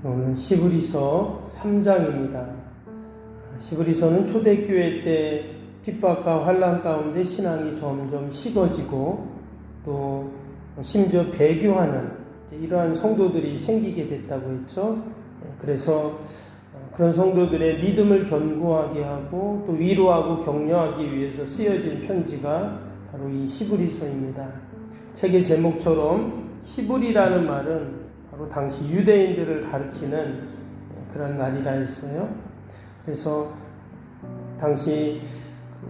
오늘 시브리서 3장입니다. 시브리서는 초대교회 때 핍박과 환난 가운데 신앙이 점점 식어지고 또 심지어 배교하는 이러한 성도들이 생기게 됐다고 했죠. 그래서 그런 성도들의 믿음을 견고하게 하고 또 위로하고 격려하기 위해서 쓰여진 편지가 바로 이 시브리서입니다. 책의 제목처럼 시브리라는 말은 바로 당시 유대인들을 가리키는 그런 말이라 했어요. 그래서 당시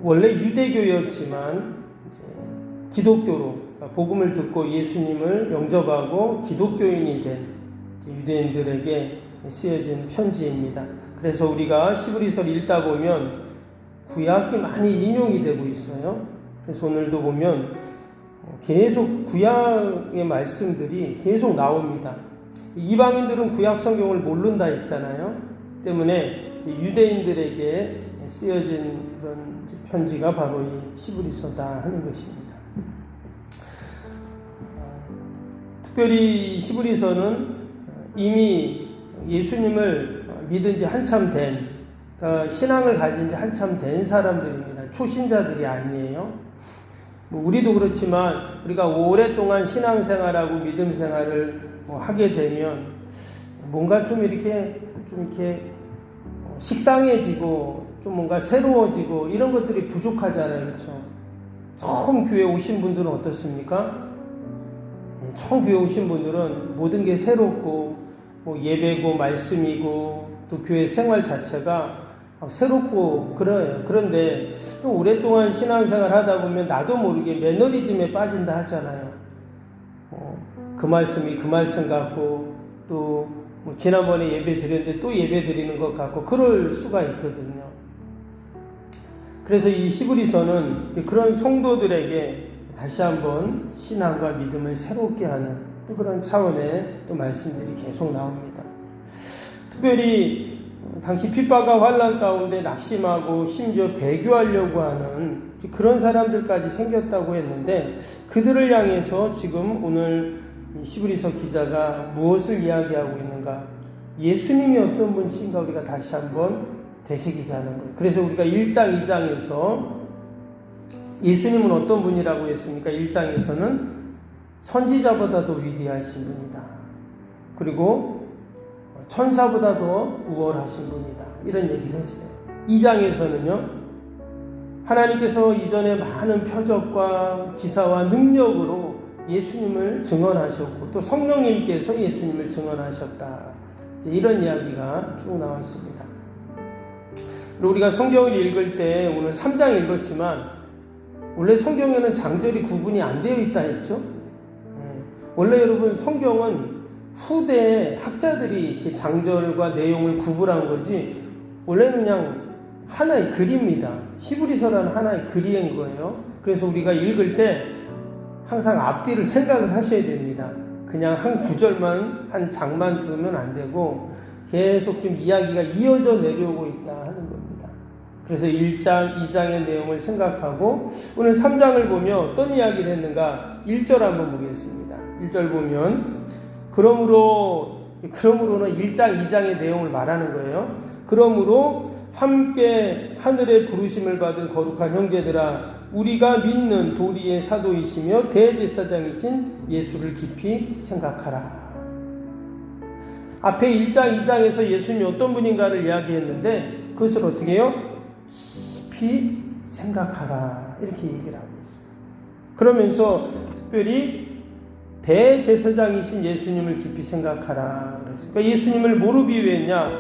원래 유대교였지만 기독교로 복음을 듣고 예수님을 영접하고 기독교인이 된 유대인들에게 쓰여진 편지입니다. 그래서 우리가 시브리서를 읽다 보면 구약이 많이 인용이 되고 있어요. 그래서 오늘도 보면 계속 구약의 말씀들이 계속 나옵니다. 이방인들은 구약 성경을 모른다 했잖아요. 때문에 유대인들에게 쓰여진 그런 편지가 바로 이 시브리서다 하는 것입니다. 특별히 시브리서는 이미 예수님을 믿은 지 한참 된, 그러니까 신앙을 가진 지 한참 된 사람들입니다. 초신자들이 아니에요. 우리도 그렇지만 우리가 오랫동안 신앙생활하고 믿음생활을 하게 되면 뭔가 좀 이렇게 식상해지고 좀 뭔가 새로워지고 이런 것들이 부족하잖아요. 그렇죠? 처음 교회 오신 분들은 어떻습니까? 처음 교회 오신 분들은 모든 게 새롭고 예배고 말씀이고 또 교회 생활 자체가 새롭고 그래요. 그런데 또 오랫동안 신앙생활 하다 보면 나도 모르게 매너리즘에 빠진다 하잖아요. 그 말씀이 그 말씀 같고 또 지난번에 예배 드렸는데 또 예배 드리는 것 같고 그럴 수가 있거든요. 그래서 이 시브리서는 그런 성도들에게 다시 한번 신앙과 믿음을 새롭게 하는 또 그런 차원의 또 말씀들이 계속 나옵니다. 특별히 당시 핍박과 환난 가운데 낙심하고 심지어 배교하려고 하는 그런 사람들까지 생겼다고 했는데 그들을 향해서 지금 오늘 시브리서 기자가 무엇을 이야기하고 있는가? 예수님이 어떤 분이신가 우리가 다시 한번 되새기자는 거예요. 그래서 우리가 1장, 2장에서 예수님은 어떤 분이라고 했습니까? 1장에서는 선지자보다도 위대하신 분이다. 그리고 천사보다도 우월하신 분이다. 이런 얘기를 했어요. 2장에서는요. 하나님께서 이전에 많은 표적과 기사와 능력으로 예수님을 증언하셨고 또 성령님께서 예수님을 증언하셨다. 이런 이야기가 쭉 나왔습니다. 그리고 우리가 성경을 읽을 때 오늘 3장 읽었지만 원래 성경에는 장절이 구분이 안 되어 있다 했죠. 원래 여러분 성경은 후대 학자들이 이렇게 장절과 내용을 구분한 거지 원래는 그냥 하나의 글입니다. 시브리서라는 하나의 글인 거예요. 그래서 우리가 읽을 때 항상 앞뒤를 생각을 하셔야 됩니다. 그냥 한 구절만 한 장만 들으면 안 되고 계속 지금 이야기가 이어져 내려오고 있다 하는 겁니다. 그래서 1장, 2장의 내용을 생각하고 오늘 3장을 보면 어떤 이야기를 했는가 1절 한번 보겠습니다. 1절 보면 그러므로는 1장, 2장의 내용을 말하는 거예요. 그러므로 함께 하늘의 부르심을 받은 거룩한 형제들아 우리가 믿는 도리의 사도이시며 대제사장이신 예수를 깊이 생각하라. 앞에 1장, 2장에서 예수님이 어떤 분인가를 이야기했는데 그것을 어떻게 해요? 깊이 생각하라. 이렇게 얘기를 하고 있어요. 그러면서 특별히 대제사장이신 예수님을 깊이 생각하라. 그랬어요. 그러니까 예수님을 뭐로 비유했냐?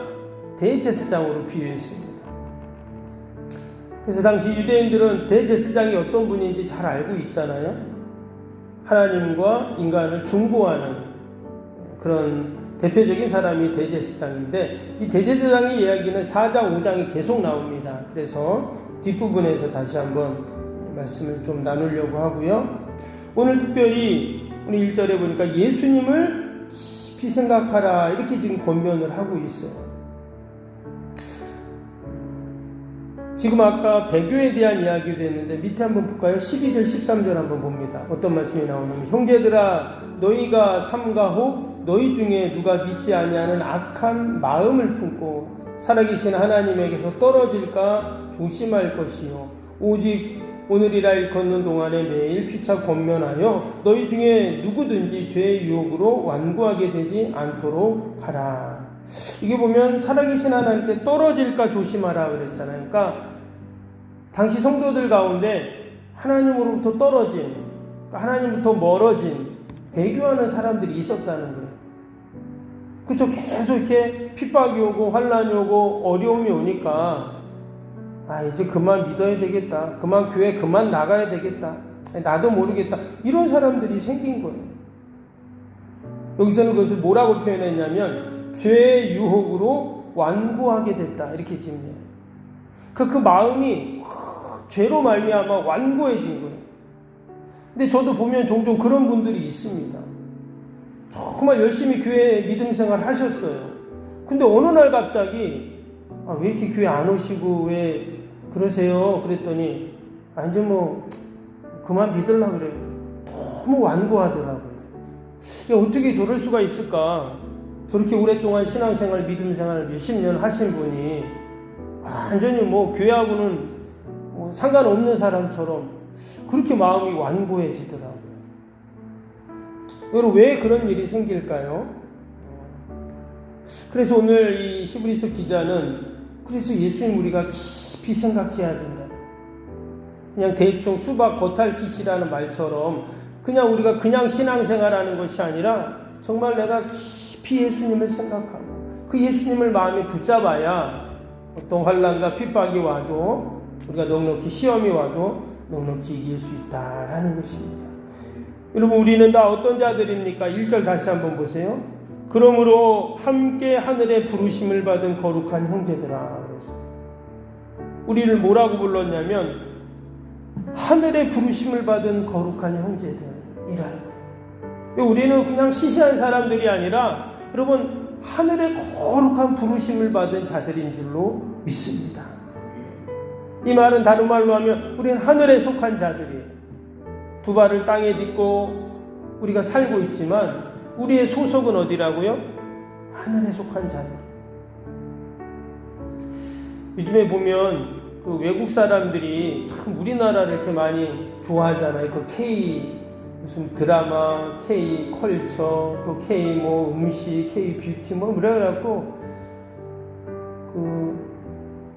대제사장으로 비유했습니다. 그래서 당시 유대인들은 대제사장이 어떤 분인지 잘 알고 있잖아요. 하나님과 인간을 중보하는 그런 대표적인 사람이 대제사장인데 이 대제사장의 이야기는 4장, 5장에 계속 나옵니다. 그래서 뒷부분에서 다시 한번 말씀을 좀 나누려고 하고요. 오늘 특별히 오늘 1절에 보니까 예수님을 깊이 생각하라 이렇게 지금 권면을 하고 있어요. 지금 아까 배교에 대한 이야기도 했는데 밑에 한번 볼까요? 12절, 13절 한번 봅니다. 어떤 말씀이 나오냐면 형제들아 너희가 삼가 혹 너희 중에 누가 믿지 아니하는 악한 마음을 품고 살아계신 하나님에게서 떨어질까 조심할 것이요 오직 오늘이라 일컫는 동안에 매일 피차 권면하여 너희 중에 누구든지 죄의 유혹으로 완고하게 되지 않도록 하라. 이게 보면 살아계신 하나님께 떨어질까 조심하라 그랬잖아요. 그러니까 당시 성도들 가운데 하나님으로부터 떨어진, 하나님부터 멀어진 배교하는 사람들이 있었다는 거예요. 그쵸? 계속 이렇게 핍박이 오고 환란이 오고 어려움이 오니까 이제 그만 믿어야 되겠다. 그만 교회 그만 나가야 되겠다. 나도 모르겠다. 이런 사람들이 생긴 거예요. 여기서는 그것을 뭐라고 표현했냐면 죄의 유혹으로 완고하게 됐다. 이렇게 지금요. 그 마음이 죄로 말미암아 완고해진 거예요. 근데 저도 보면 종종 그런 분들이 있습니다. 정말 열심히 교회 믿음 생활 하셨어요. 근데 어느 날 갑자기 왜 이렇게 교회 안 오시고 왜 그러세요? 그랬더니 이제 뭐 그만 믿으려고 그래요. 너무 완고하더라고요. 어떻게 저럴 수가 있을까? 저렇게 오랫동안 신앙생활 믿음생활 몇십 년 하신 분이 완전히 뭐 교회하고는 뭐 상관없는 사람처럼 그렇게 마음이 완고해지더라고요. 여러분 왜 그런 일이 생길까요? 그래서 오늘 이 히브리서 기자는 그래서 예수님 우리가 깊이 생각해야 된다. 그냥 대충 수박 겉핥기시라는 말처럼 그냥 우리가 그냥 신앙생활하는 것이 아니라 정말 내가 깊이 예수님을 생각하고 그 예수님을 마음에 붙잡아야 어떤 환난과 핍박이 와도 우리가 넉넉히 시험이 와도 넉넉히 이길 수 있다라는 것입니다. 여러분 우리는 다 어떤 자들입니까? 1절 다시 한번 보세요. 그러므로 함께 하늘의 부르심을 받은 거룩한 형제들아. 그래서 우리를 뭐라고 불렀냐면 하늘의 부르심을 받은 거룩한 형제들이라는 거예요. 우리는 그냥 시시한 사람들이 아니라 여러분 하늘의 거룩한 부르심을 받은 자들인 줄로 믿습니다. 이 말은 다른 말로 하면 우리는 하늘에 속한 자들이에요. 두 발을 땅에 딛고 우리가 살고 있지만 우리의 소속은 어디라고요? 하늘에 속한 자들. 요즘에 보면 그 외국 사람들이 참 우리나라를 이렇게 많이 좋아하잖아요. 그 K 무슨 드라마, K 컬처, 또 K 뭐 음식, K 뷰티 뭐 그래갖고 그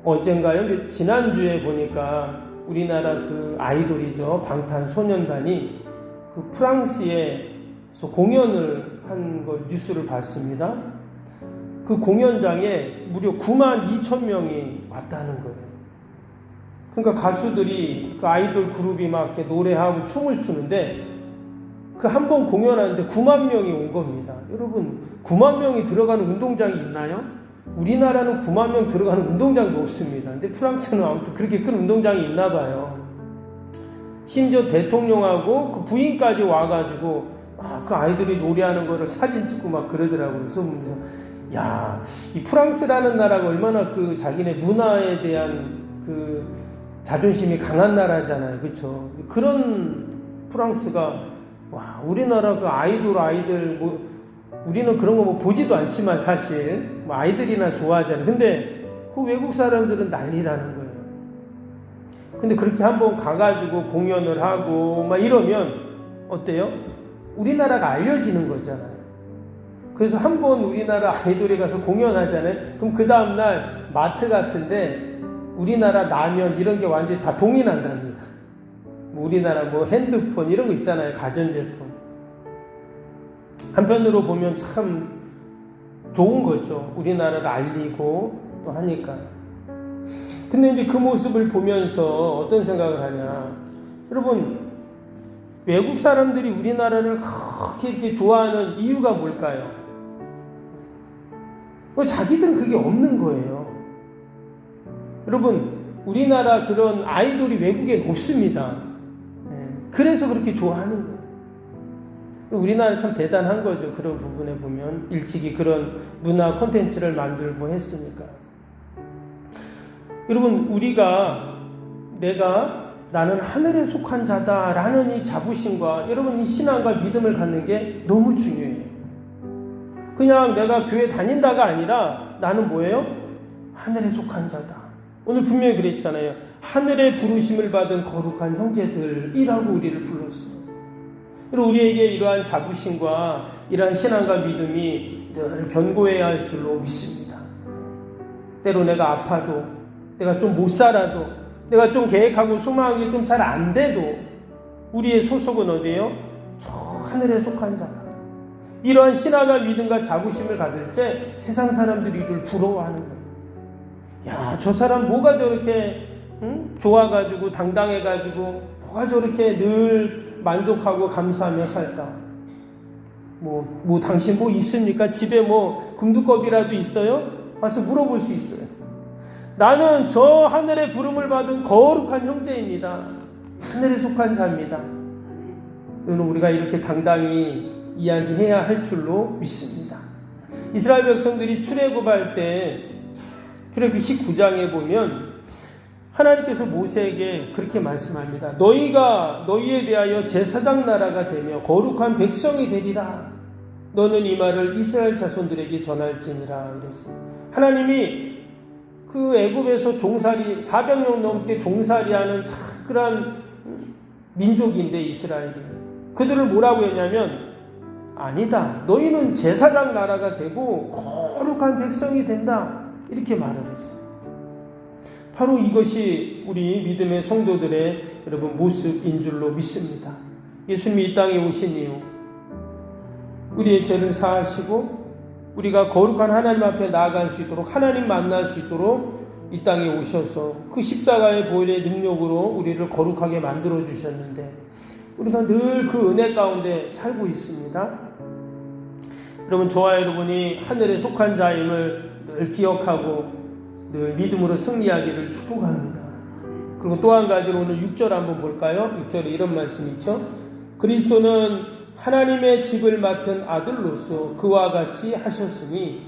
어젠가요? 지난주에 보니까 우리나라 그 아이돌이죠. 방탄소년단이 그 프랑스에서 공연을 한 거 뉴스를 봤습니다. 그 공연장에 무려 92,000명이 왔다는 거예요. 그러니까 가수들이 그 아이돌 그룹이 막 이렇게 노래하고 춤을 추는데 그 한 번 공연하는데 9만 명이 온 겁니다. 여러분 9만 명이 들어가는 운동장이 있나요? 우리나라는 9만 명 들어가는 운동장도 없습니다. 근데 프랑스는 아무튼 그렇게 큰 운동장이 있나 봐요. 심지어 대통령하고 그 부인까지 와가지고 그 아이들이 노래하는 거를 사진 찍고 막 그러더라고요. 그래서 보면서 야, 이 프랑스라는 나라가 얼마나 그 자기네 문화에 대한 그 자존심이 강한 나라잖아요. 그렇죠? 그런 프랑스가 우리나라 그 아이들 뭐 우리는 그런 거 뭐 보지도 않지만 사실 뭐 아이들이나 좋아하잖아요. 근데 그 외국 사람들은 난리라는 거예요. 근데 그렇게 한번 가가지고 공연을 하고 막 이러면 어때요? 우리나라가 알려지는 거잖아요. 그래서 한번 우리나라 아이돌에 가서 공연하잖아요. 그럼 그 다음날 마트 같은데 우리나라 라면 이런 게 완전히 다 동인한답니다. 우리나라 뭐 핸드폰 이런 거 있잖아요. 가전제품. 한편으로 보면 참 좋은 거죠. 우리나라를 알리고 또 하니까. 근데 이제 그 모습을 보면서 어떤 생각을 하냐. 여러분, 외국 사람들이 우리나라를 그렇게 이렇게 좋아하는 이유가 뭘까요? 자기들은 그게 없는 거예요. 여러분, 우리나라 그런 아이돌이 외국엔 없습니다. 그래서 그렇게 좋아하는 거예요. 우리나라 참 대단한 거죠. 그런 부분에 보면 일찍이 그런 문화 콘텐츠를 만들고 했으니까. 여러분, 나는 하늘에 속한 자다라는 이 자부심과 여러분 이 신앙과 믿음을 갖는 게 너무 중요해요. 그냥 내가 교회 다닌다가 아니라 나는 뭐예요? 하늘에 속한 자다. 오늘 분명히 그랬잖아요. 하늘의 부르심을 받은 거룩한 형제들이라고 우리를 불렀어요. 그리고 우리에게 이러한 자부심과 이러한 신앙과 믿음이 늘 견고해야 할 줄로 믿습니다. 때로 내가 아파도, 내가 좀 못 살아도, 내가 좀 계획하고 소망하기 좀 잘 안 돼도 우리의 소속은 어디예요? 저 하늘에 속한 자다. 이러한 신앙과 믿음과 자부심을 가질 때 세상 사람들이 이를 부러워하는 거예요. 야, 저 사람 뭐가 저렇게 좋아가지고 당당해가지고 뭐가 저렇게 늘 만족하고 감사하며 살까? 뭐 당신 뭐 있습니까? 집에 뭐 금두껍이라도 있어요? 와서 물어볼 수 있어요. 나는 저 하늘의 부름을 받은 거룩한 형제입니다. 하늘에 속한 자입니다. 오늘 우리가 이렇게 당당히 이야기해야 할 줄로 믿습니다. 이스라엘 백성들이 출애굽할 때 출애굽 19장에 보면 하나님께서 모세에게 그렇게 말씀합니다. 너희가 너희에 대하여 제사장 나라가 되며 거룩한 백성이 되리라. 너는 이 말을 이스라엘 자손들에게 전할지니라. 그랬어요. 하나님이 그 애굽에서 종살이 400년 넘게 종살이하는 그런 민족인데 이스라엘이 그들을 뭐라고 했냐면 아니다. 너희는 제사장 나라가 되고 거룩한 백성이 된다. 이렇게 말을 했어요. 바로 이것이 우리 믿음의 성도들의 여러분 모습인 줄로 믿습니다. 예수님이 이 땅에 오신 이유 우리의 죄를 사하시고 우리가 거룩한 하나님 앞에 나아갈 수 있도록 하나님 만날 수 있도록 이 땅에 오셔서 그 십자가의 보혈의 능력으로 우리를 거룩하게 만들어 주셨는데 우리가 늘 그 은혜 가운데 살고 있습니다. 여러분 저와 여러분이 하늘에 속한 자임을 늘 기억하고 늘 믿음으로 승리하기를 축복합니다. 그리고 또 한 가지로 오늘 6절 한번 볼까요? 6절에 이런 말씀이 있죠. 그리스도는 하나님의 집을 맡은 아들로서 그와 같이 하셨으니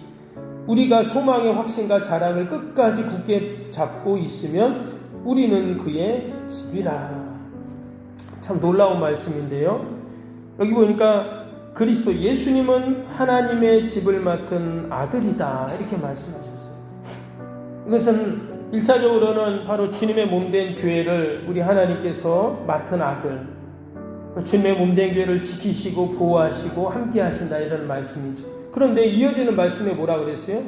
우리가 소망의 확신과 자랑을 끝까지 굳게 잡고 있으면 우리는 그의 집이라. 참 놀라운 말씀인데요. 여기 보니까 그리스도 예수님은 하나님의 집을 맡은 아들이다 이렇게 말씀하셨어요. 이것은 1차적으로는 바로 주님의 몸된 교회를 우리 하나님께서 맡은 아들, 주님의 몸된 교회를 지키시고 보호하시고 함께 하신다 이런 말씀이죠. 그런데 이어지는 말씀에 뭐라 그랬어요?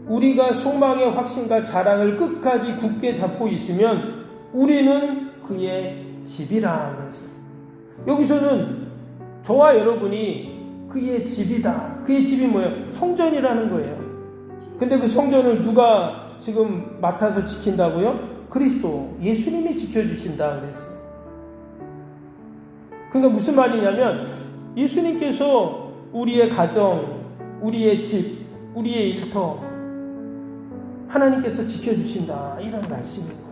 우리가 소망의 확신과 자랑을 끝까지 굳게 잡고 있으면 우리는 그의 집이라 그랬어요. 여기서는 저와 여러분이 그의 집이다. 그의 집이 뭐예요? 성전이라는 거예요. 근데 그 성전을 누가 지금 맡아서 지킨다고요? 그리스도, 예수님이 지켜주신다 그랬어요. 그러니까 무슨 말이냐면 예수님께서 우리의 가정, 우리의 집, 우리의 일터 하나님께서 지켜주신다 이런 말씀인 거예요.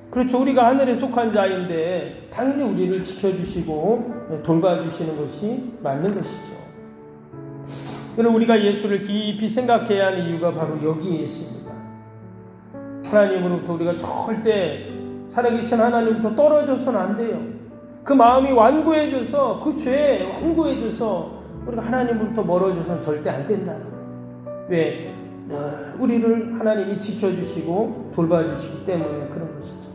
그렇죠. 우리가 하늘에 속한 자인데 당연히 우리를 지켜주시고 돌봐주시는 것이 맞는 것이죠. 그럼 우리가 예수를 깊이 생각해야 하는 이유가 바로 여기에 있습니다. 하나님으로부터 우리가 절대 살아계신 하나님부터 떨어져서는 안 돼요. 그 마음이 완고해져서 그 죄에 완고해져서 우리가 하나님으로부터 멀어져서는 절대 안 된다는 거예요. 왜? 우리를 하나님이 지켜주시고 돌봐주시기 때문에 그런 것이죠.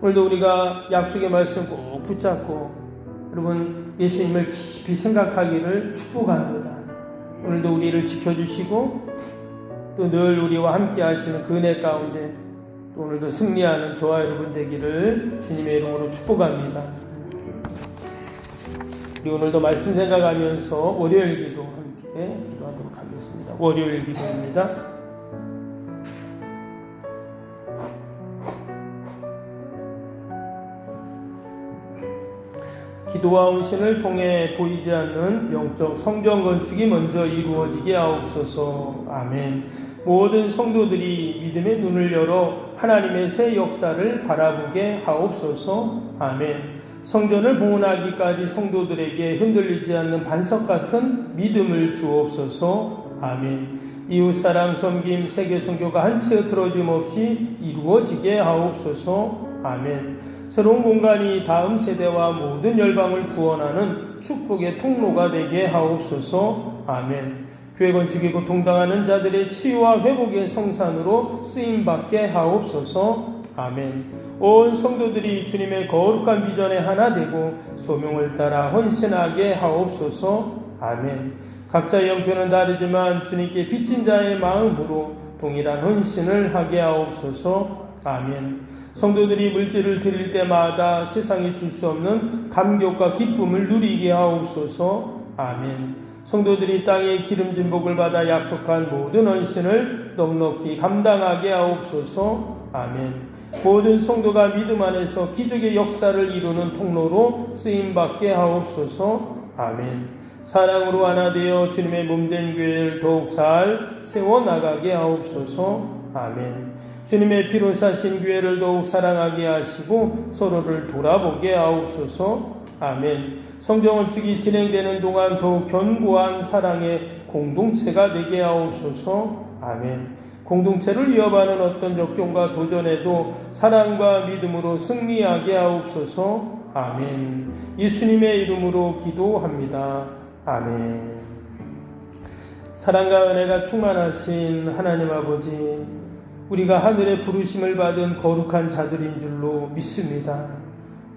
오늘도 우리가 약속의 말씀 꼭 붙잡고 여러분 예수님을 깊이 생각하기를 축복합니다. 오늘도 우리를 지켜주시고 또 늘 우리와 함께 하시는 그 은혜 가운데 또 오늘도 승리하는 저와 여러분 되기를 주님의 이름으로 축복합니다. 우리 오늘도 말씀 생각하면서 월요일 기도 함께 기도하도록 하겠습니다. 월요일 기도입니다. 기도와 헌신을 통해 보이지 않는 영적 성전 건축이 먼저 이루어지게 하옵소서. 아멘. 모든 성도들이 믿음의 눈을 열어 하나님의 새 역사를 바라보게 하옵소서. 아멘. 성전을 봉헌하기까지 성도들에게 흔들리지 않는 반석 같은 믿음을 주옵소서. 아멘. 이웃사랑 섬김 세계 선교가 한 채 틀어짐 없이 이루어지게 하옵소서. 아멘. 새로운 공간이 다음 세대와 모든 열방을 구원하는 축복의 통로가 되게 하옵소서. 아멘. 교회 건축에 고통당하는 자들의 치유와 회복의 성산으로 쓰임받게 하옵소서. 아멘. 온 성도들이 주님의 거룩한 비전에 하나 되고 소명을 따라 헌신하게 하옵소서. 아멘. 각자의 형편은 다르지만 주님께 빚진 자의 마음으로 동일한 헌신을 하게 하옵소서. 아멘. 성도들이 물질을 드릴 때마다 세상이 줄 수 없는 감격과 기쁨을 누리게 하옵소서. 아멘. 성도들이 땅의 기름진 복을 받아 약속한 모든 헌신을 넉넉히 감당하게 하옵소서. 아멘. 모든 성도가 믿음 안에서 기적의 역사를 이루는 통로로 쓰임받게 하옵소서. 아멘. 사랑으로 하나 되어 주님의 몸된 교회를 더욱 잘 세워나가게 하옵소서. 아멘. 주님의 피로 사신 교회를 더욱 사랑하게 하시고 서로를 돌아보게 하옵소서. 아멘. 성경 건축이 진행되는 동안 더욱 견고한 사랑의 공동체가 되게 하옵소서. 아멘. 공동체를 위협하는 어떤 역경과 도전에도 사랑과 믿음으로 승리하게 하옵소서. 아멘. 예수님의 이름으로 기도합니다. 아멘. 사랑과 은혜가 충만하신 하나님 아버지, 우리가 하늘의 부르심을 받은 거룩한 자들인 줄로 믿습니다.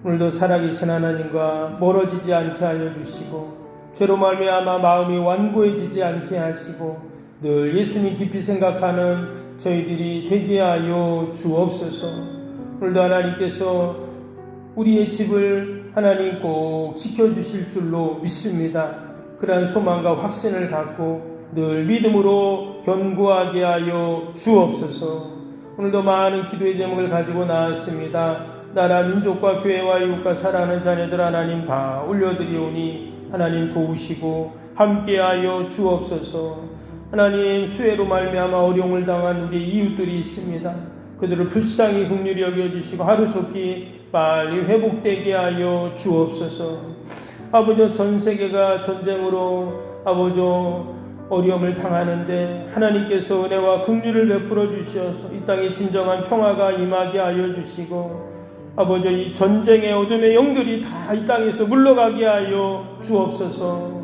오늘도 살아계신 하나님과 멀어지지 않게 하여 주시고 죄로 말미암아 마음이 완고해지지 않게 하시고 늘 예수님 깊이 생각하는 저희들이 되게 하여 주옵소서. 오늘도 하나님께서 우리의 집을 하나님 꼭 지켜주실 줄로 믿습니다. 그러한 소망과 확신을 갖고 늘 믿음으로 견고하게 하여 주옵소서. 오늘도 많은 기도의 제목을 가지고 나왔습니다. 나라 민족과 교회와 이웃과 사랑하는 자녀들 하나님 다 올려드리오니 하나님 도우시고 함께하여 주옵소서. 하나님, 수해로 말미암아 어려움을 당한 우리 이웃들이 있습니다. 그들을 불쌍히 긍휼히 여겨주시고 하루속히 빨리 회복되게 하여 주옵소서. 아버지, 전 세계가 전쟁으로 아버지 어려움을 당하는데 하나님께서 은혜와 긍휼을 베풀어 주셔서 이 땅에 진정한 평화가 임하게 하여 주시고 아버지, 이 전쟁의 어둠의 영들이 다 이 땅에서 물러가게 하여 주옵소서.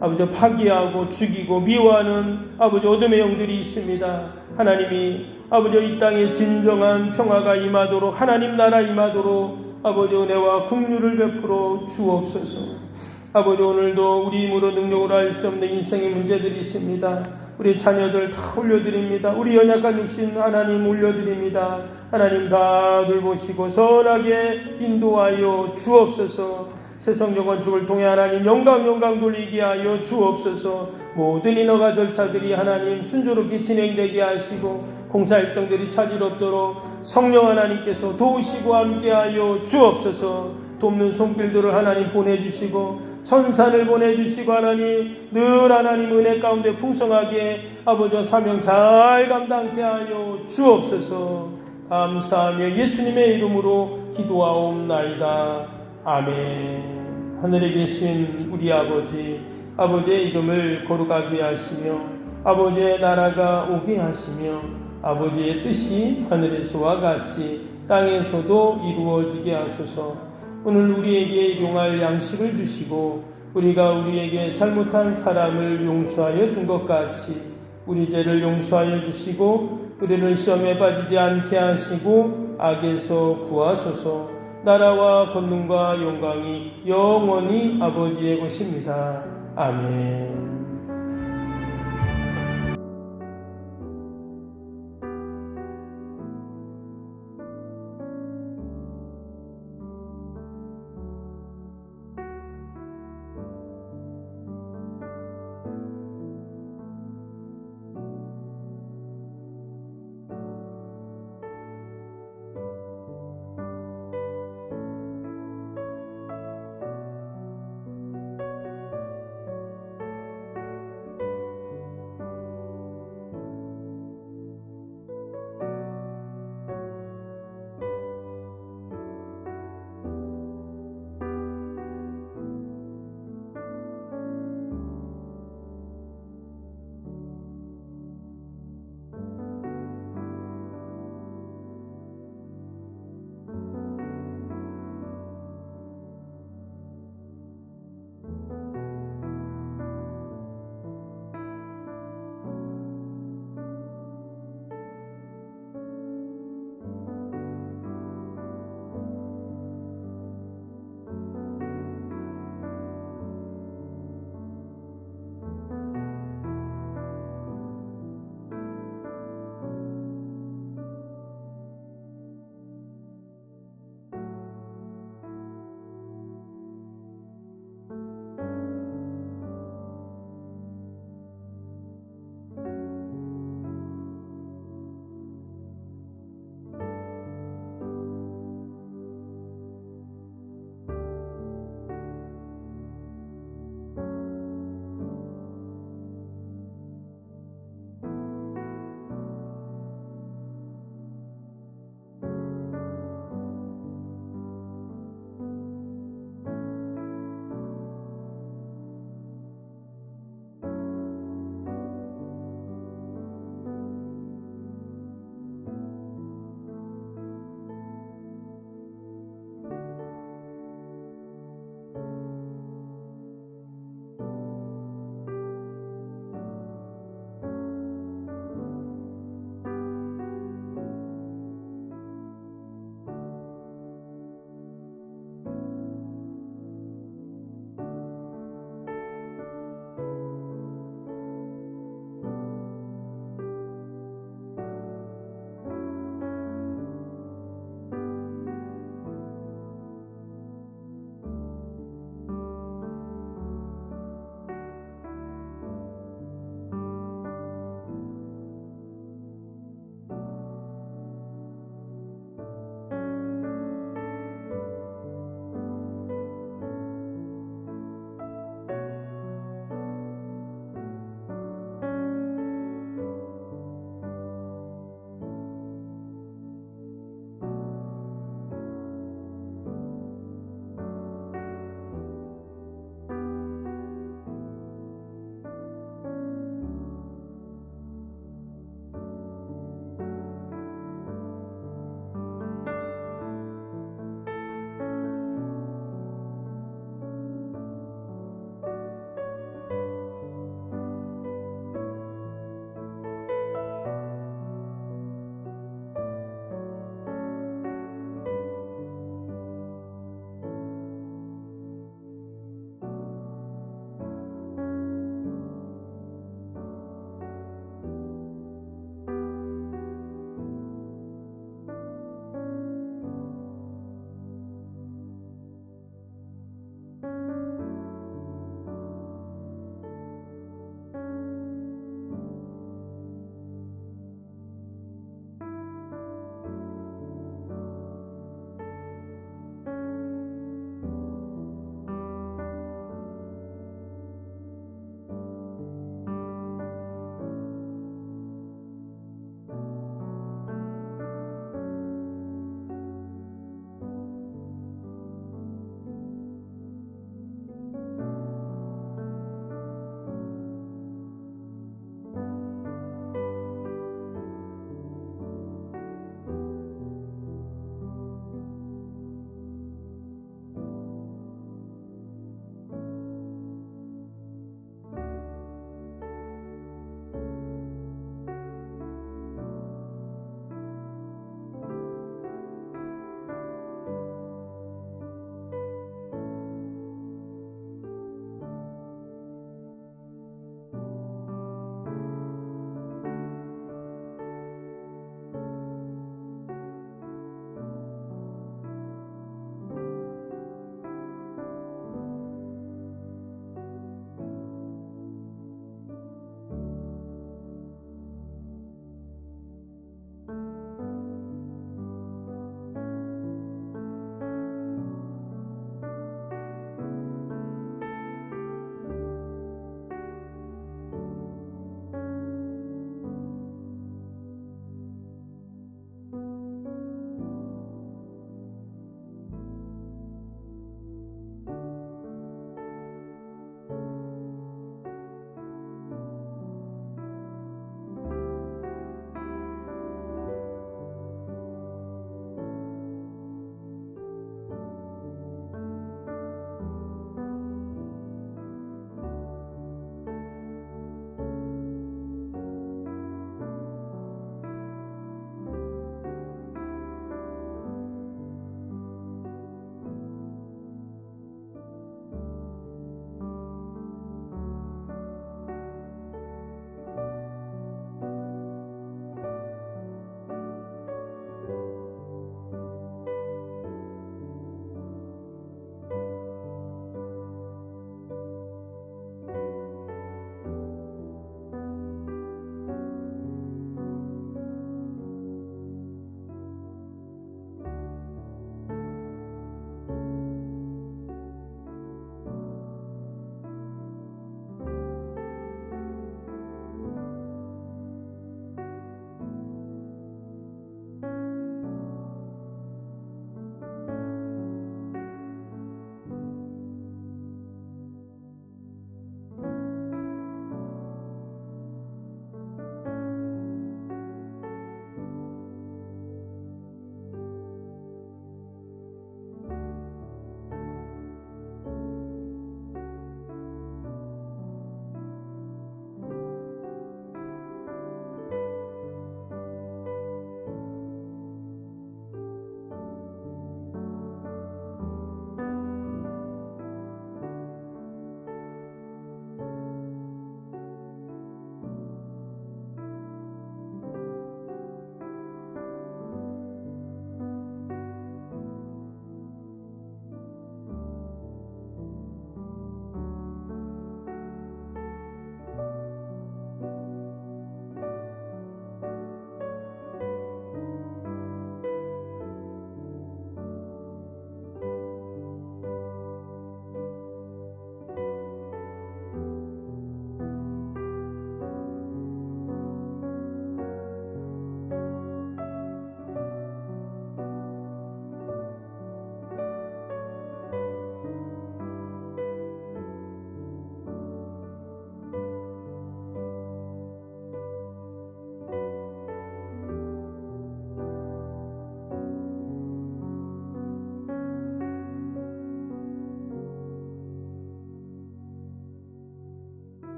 아버지, 파기하고 죽이고 미워하는 아버지 어둠의 영들이 있습니다. 하나님이 아버지 이 땅에 진정한 평화가 임하도록 하나님 나라 임하도록 아버지 은혜와 긍휼을 베풀어 주옵소서. 아버지, 오늘도 우리 힘으로 능력으로 할 수 없는 인생의 문제들이 있습니다. 우리 자녀들 다 올려드립니다. 우리 연약한 육신 하나님 올려드립니다. 하나님 다 돌보시고 선하게 인도하여 주옵소서. 세상적 건축을 통해 하나님 영광 돌리게 하여 주옵소서. 모든 인허가 절차들이 하나님 순조롭게 진행되게 하시고 공사 일정들이 차질 없도록 성령 하나님께서 도우시고 함께하여 주옵소서. 돕는 손길들을 하나님 보내주시고 천사를 보내주시고 하나님 늘 하나님 은혜 가운데 풍성하게 아버지 사명 잘 감당케 하여 주옵소서. 감사하며 예수님의 이름으로 기도하옵나이다. 아멘. 하늘에 계신 우리 아버지, 아버지의 이름을 거룩하게 하시며 아버지의 나라가 오게 하시며 아버지의 뜻이 하늘에서와 같이 땅에서도 이루어지게 하소서. 오늘 우리에게 일용할 양식을 주시고 우리가 우리에게 잘못한 사람을 용서하여 준 것 같이 우리 죄를 용서하여 주시고 우리를 시험에 빠지지 않게 하시고 악에서 구하소서. 나라와 권능과 영광이 영원히 아버지의 것입니다. 아멘.